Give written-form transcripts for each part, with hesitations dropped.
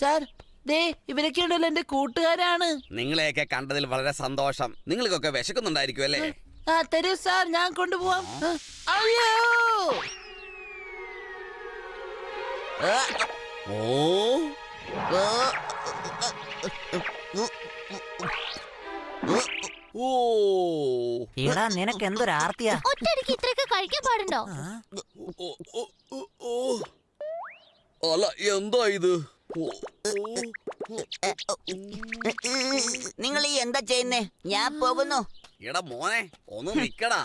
Sir ദേ ഇവരൊക്കെ ഉണ്ടല്ലോ എന്റെ കൂട്ടുകാരാണ്. നിങ്ങളെയൊക്കെ കണ്ടതിൽ വളരെ സന്തോഷം. നിങ്ങൾക്കൊക്കെ വിശക്കുന്നുണ്ടായിരിക്കും അല്ലേ? ആ തരൂ സാർ, ഞാൻ കൊണ്ടുപോവാം. അയ്യോ ഓ ഓ എടാ നിനക്ക് എന്തൊരു ആർത്തിയാ. ഒറ്റയടിക്ക് ഇത്രയൊക്കെ കഴിക്കാൻ പാടുണ്ടോ? ഓ, ഓ, ഓ, ഓ. അല്ല എന്താ ഇത്? നിങ്ങൾ ഈ എന്താ ചെയ്യുന്നേ? ഞാൻ പോകുന്നു. എടാ മോനെ ഒന്ന് നിക്കടാ.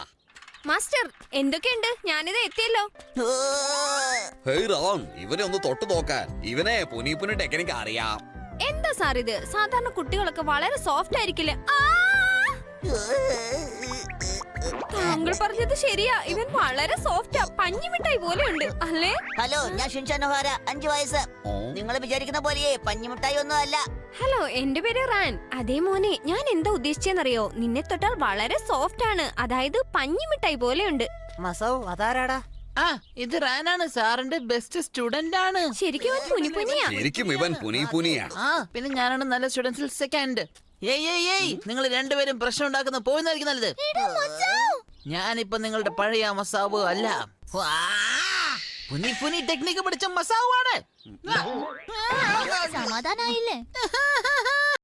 മാസ്റ്റർ എന്തൊക്കെയുണ്ട്? ഞാനിത് എത്തിയല്ലോ. ഹേയ് റാം, ഇവനെ ഒന്ന് തൊട്ടു നോക്കാൻ. ഇവനെ പുനി ടെക്നിക്ക് അറിയാം. എന്താ സാർ ഇത്? സാധാരണ കുട്ടികളൊക്കെ വളരെ സോഫ്റ്റ് ആയിരിക്കില്ലേ? താങ്കൾ പറഞ്ഞത് ശരിയാ, ഇവൻ വളരെ സോഫ്റ്റാ, പഞ്ഞിമിഠായി പോലെയുണ്ട് അല്ലേ? ഹലോ, ഞാൻ ഷിൻചാനോഹാര, 5 വയസ്സ്. നിങ്ങൾ വിചാരിക്കുന്ന പോലെ പഞ്ഞിമിഠായി ഒന്നും അല്ല. ഹലോ, എന്റെ പേര് റാൻ. അതേ മോനെ, ഞാൻ എന്താ ഉദ്ദേശിച്ചെന്നറിയോ? നിന്നെ തൊട്ടാൽ വളരെ സോഫ്റ്റ് ആണ്, അതായത് പഞ്ഞിമിഠായി പോലെയുണ്ട്. മസൗ അതാരാടാ? ആ ഇത് റാനാണ്, സാറിന്റെ ബെസ്റ്റ് സ്റ്റുഡന്റ് ആണ്. ശരിക്കും ഇവൻ പുനിയാ. ശരിക്കും ഇവൻ പുനിയാ. ആ പിന്നെ ഞാനാണ് നല്ല സ്റ്റുഡൻസിൽ സെക്കൻഡ്. ഏയ് നിങ്ങൾ രണ്ടുപേരും പ്രശ്നം ഉണ്ടാക്കുന്ന പോയെന്നായിരിക്കും നല്ലത്. ഞാനിപ്പോ നിങ്ങളുടെ പഴയ മസാവ് അല്ല, പുനി ടെക്നിക്ക് പഠിച്ച മസാവാണ്. സമാധാനായില്ലേ?